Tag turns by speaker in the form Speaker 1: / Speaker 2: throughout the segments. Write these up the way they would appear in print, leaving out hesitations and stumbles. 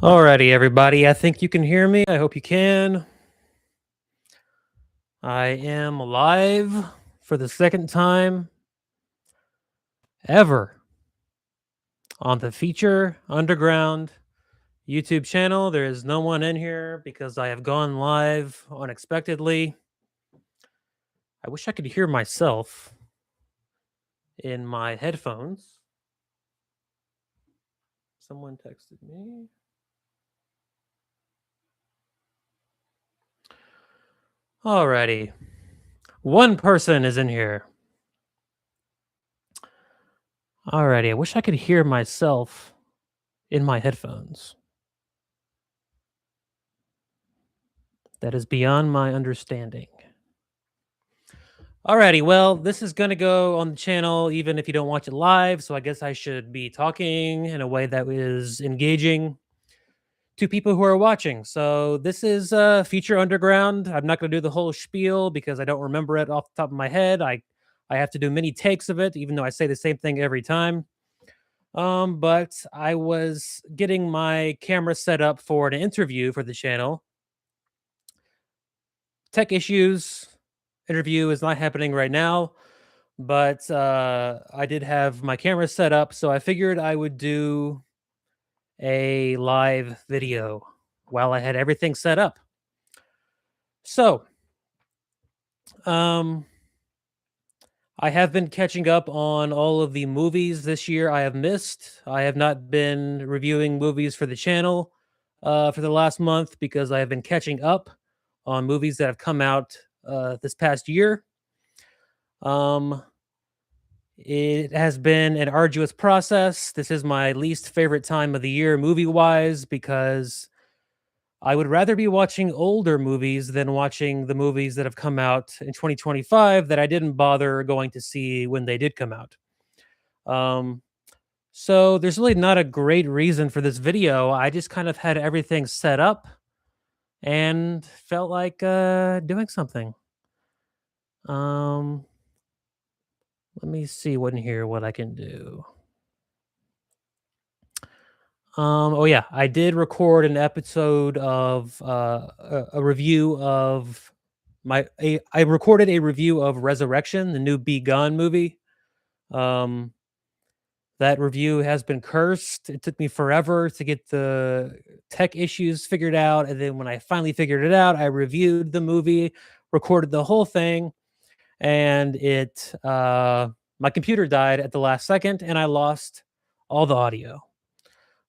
Speaker 1: Alrighty, everybody. I think you can hear me. I hope you can. I am live for the second time ever on the Feature Underground YouTube channel. There is no one in here because I have gone live unexpectedly. I wish I could hear myself in my headphones. Someone texted me. Alrighty. One person is in here. Alrighty. I wish I could hear myself in my headphones. That is beyond my understanding. Alrighty, well, this is gonna go on the channel even if you don't watch it live, so I guess I should be talking in a way that is engaging to people who are watching. So this is Feature Underground. I'm not gonna do the whole spiel because I don't remember it off the top of my head. I have to do many takes of it, even though I say the same thing every time. But I was getting my camera set up for an interview for the channel. Tech issues interview is not happening right now, but I did have my camera set up, so I figured I would do a live video while I had everything set up. So, um, I have been catching up on all of the movies this year I have missed. I have not been reviewing movies for the channel for the last month because I have been catching up on movies that have come out this past year. Um, It has been an arduous process. This is my least favorite time of the year movie wise because I would rather be watching older movies than watching the movies that have come out in 2025 that I didn't bother going to see when they did come out. Um, so there's really not a great reason for this video. I just kind of had everything set up and felt like doing something. Um, Let me see what in here what I can do. Oh yeah, I did record an episode of a review of I recorded a review of Resurrection, the new Be Gone movie. Um, that review has been cursed. It took me forever to get the tech issues figured out, and then when I finally figured it out, I reviewed the movie, recorded the whole thing, and it my computer died at the last second, and I lost all the audio.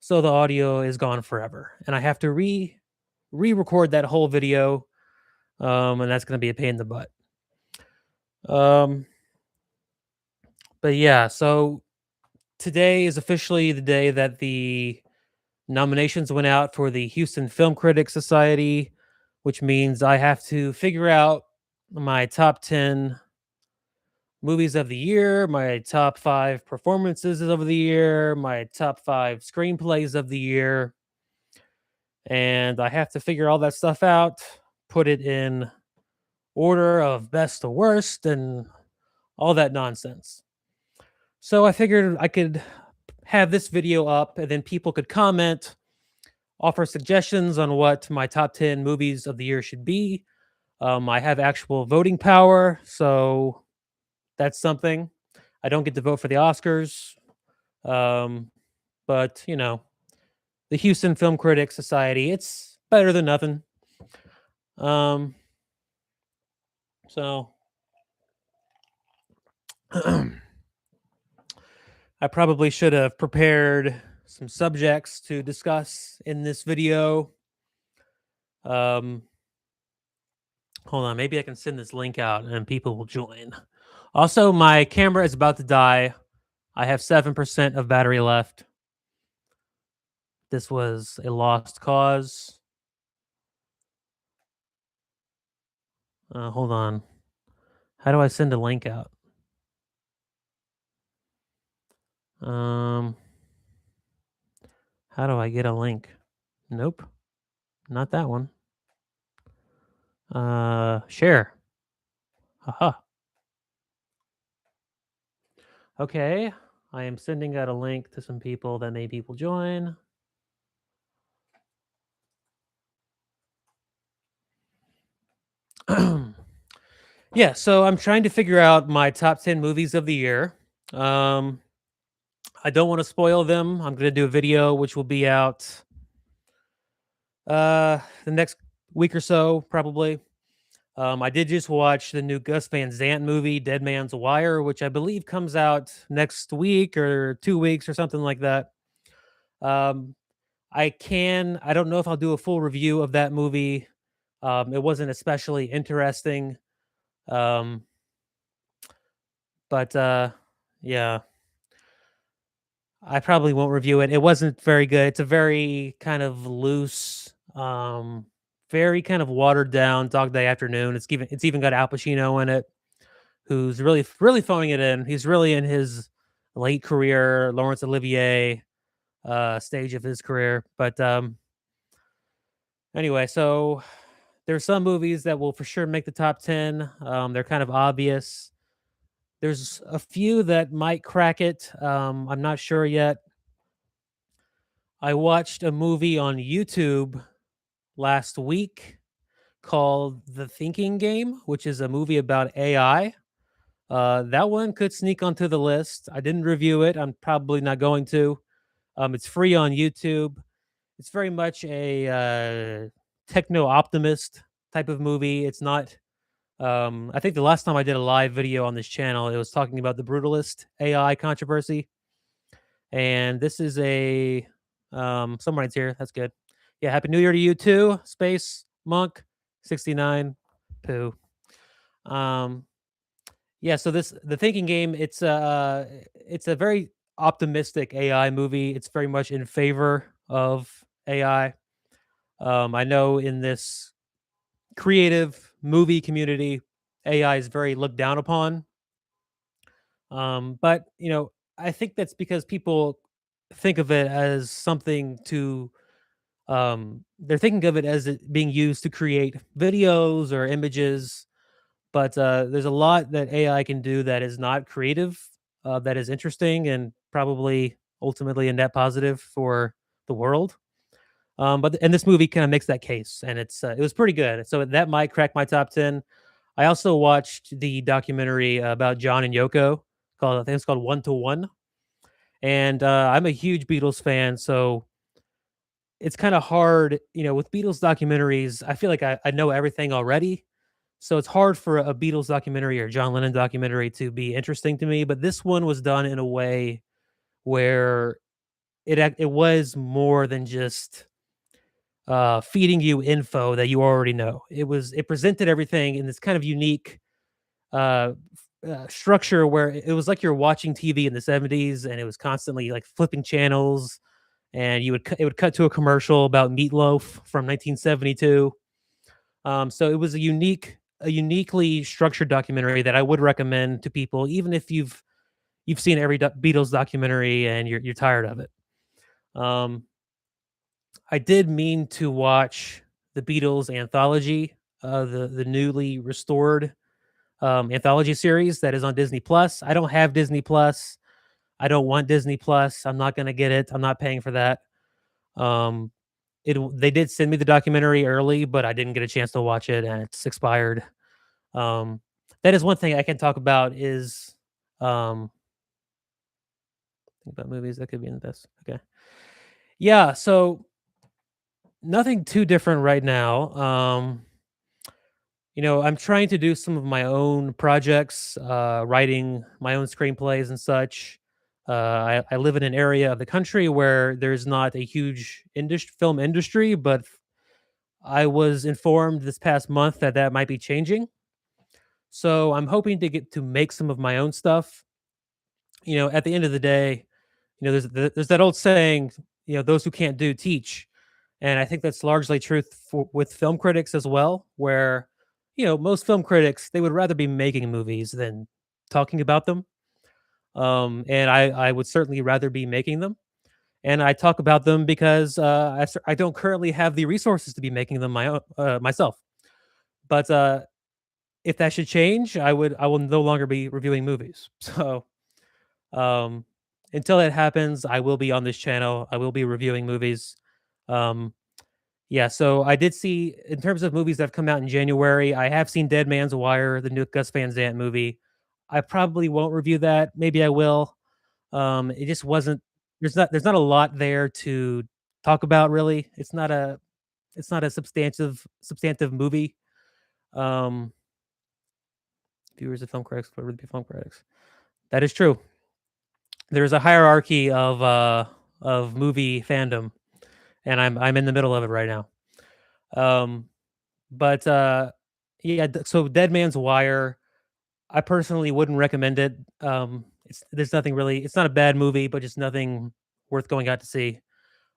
Speaker 1: So the audio is gone forever, and I have to re-record that whole video, and that's going to be a pain in the butt. Um, but yeah, so today is officially the day that the nominations went out for the Houston Film Critics Society, which means I have to figure out my top 10 movies of the year, my top 5 performances of the year, my top 5 screenplays of the year, and I have to figure all that stuff out, put it in order of best to worst, and all that nonsense. So I figured I could have this video up, and then people could comment, offer suggestions on what my top 10 movies of the year should be. I have actual voting power, so that's something. I don't get to vote for the Oscars, um, but the Houston Film Critics Society, it's better than nothing. Um, so I probably should have prepared some subjects to discuss in this video. Um, Hold on, maybe I can send this link out and people will join. Also, my camera is about to die. I have 7% of battery left. This was a lost cause. Hold on. How do I send a link out? Um, how do I get a link? Nope, not that one. Share. Haha. Okay, I am sending out a link to some people that maybe will join. Yeah, so I'm trying to figure out my top 10 movies of the year. Um, I don't want to spoil them. I'm going to do a video which will be out the next week or so, probably. I did just watch the new Gus Van Sant movie, Dead Man's Wire, which I believe comes out next week or 2 weeks or something like that. Um, I don't know if I'll do a full review of that movie. It wasn't especially interesting. Um, but yeah, I probably won't review it. It wasn't very good. It's a very kind of loose, very kind of watered down Dog Day Afternoon. It's even got Al Pacino in it, who's really throwing it in. He's really in his late career, Laurence Olivier stage of his career. But anyway, so there's some movies that will for sure make the top 10. They're kind of obvious. There's a few that might crack it. I'm not sure yet. I watched a movie on YouTube last week called The Thinking Game, which is a movie about AI. That one could sneak onto the list. I didn't review it. I'm probably not going to. It's free on YouTube. It's very much a techno optimist type of movie. It's not. I think the last time I did a live video on this channel, it was talking about the brutalist AI controversy, and this is a someone's here. That's good. Yeah, happy New Year to you too. Space Monk 69 poo. Um yeah, so this the thinking game, it's a very optimistic AI movie. It's very much in favor of AI. I know in this creative movie community, AI is very looked down upon. But I think that's because people think of it as something to they're thinking of it as it being used to create videos or images, but there's a lot that AI can do that is not creative, that is interesting and probably ultimately a net positive for the world. And this movie kind of makes that case, and it was pretty good. So that might crack my top 10. I also watched the documentary about John and Yoko called I think it's called One to One, and I'm a huge Beatles fan, so it's kind of hard, with Beatles documentaries. I feel like I know everything already, so it's hard for a Beatles documentary or John Lennon documentary to be interesting to me. But this one was done in a way where it was more than just feeding you info that you already know. It presented everything in this kind of unique uh, structure where it was like you're watching TV in the 70s, and it was constantly like flipping channels, and it would cut to a commercial about meatloaf from 1972. So it was a uniquely structured documentary that I would recommend to people, even if you've seen every Beatles documentary and you're tired of it. Um, I did mean to watch the Beatles anthology, the newly restored anthology series that is on Disney Plus. I don't have Disney Plus. I don't want Disney Plus. I'm not gonna get it. I'm not paying for that. Um, they did send me the documentary early, but I didn't get a chance to watch it, and it's expired. Um, that is one thing I can talk about is um, think about movies that could be in this. Okay, yeah. So nothing too different right now. I'm trying to do some of my own projects, writing my own screenplays and such. I live in an area of the country where there's not a huge film industry, but I was informed this past month that that might be changing. So I'm hoping to get to make some of my own stuff. At the end of the day, there's that old saying, those who can't do teach, and I think that's largely truth with film critics as well, where most film critics, they would rather be making movies than talking about them. And I would certainly rather be making them, and I talk about them because I don't currently have the resources to be making them myself. But if that should change, I will no longer be reviewing movies. So um, until that happens, I will be on this channel. I will be reviewing movies. Um, Yeah, so I did see in terms of movies that have come out in January, I have seen Dead Man's Wire, the new Gus Van Sant movie. I probably won't review that. Maybe I will. It just wasn't there's not a lot there to talk about really. It's not a substantive movie. Um, Viewers of film critics, but really film critics. That is true. There's a hierarchy of movie fandom, and I'm in the middle of it right now. Um, but yeah, so Dead Man's Wire, I personally wouldn't recommend it. There's nothing really. It's not a bad movie, but just nothing worth going out to see.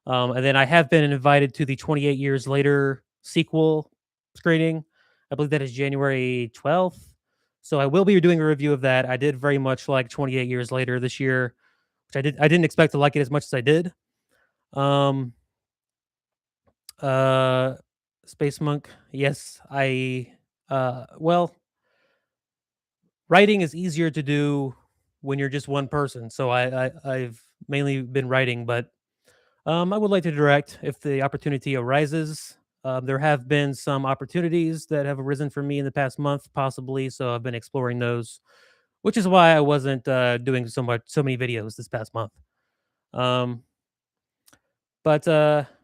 Speaker 1: And then I have been invited to the 28 Years Later sequel screening. I believe that is January 12th. So I will be doing a review of that. I did very much like 28 Years Later this year, which I didn't expect to like it as much as I did. Um, uh, Space Monk. Yes, well, writing is easier to do when you're just one person. So I've mainly been writing, but I would like to direct if the opportunity arises. There have been some opportunities that have arisen for me in the past month, possibly. So I've been exploring those, which is why I wasn't doing so many videos this past month. Um, but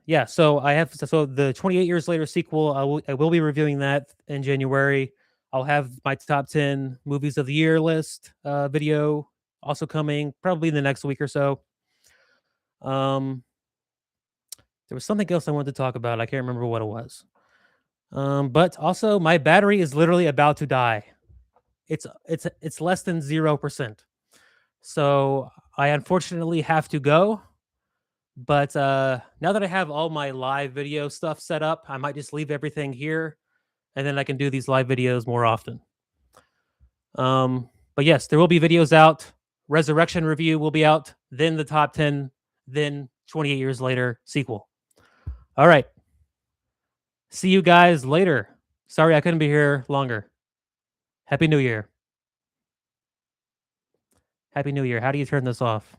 Speaker 1: yeah, so so the 28 Years Later sequel. I will be reviewing that in January. I'll have my top 10 movies of the year list video also coming probably in the next week or so. Um, There was something else I wanted to talk about. I can't remember what it was. But also my battery is literally about to die. It's less than 0%. So I unfortunately have to go. But now that I have all my live video stuff set up, I might just leave everything here and then I can do these live videos more often. But yes, there will be videos out. Resurrection review will be out, then the top 10, then 28 years later sequel. All right. See you guys later. Sorry I couldn't be here longer. Happy New Year. Happy New Year. How do you turn this off?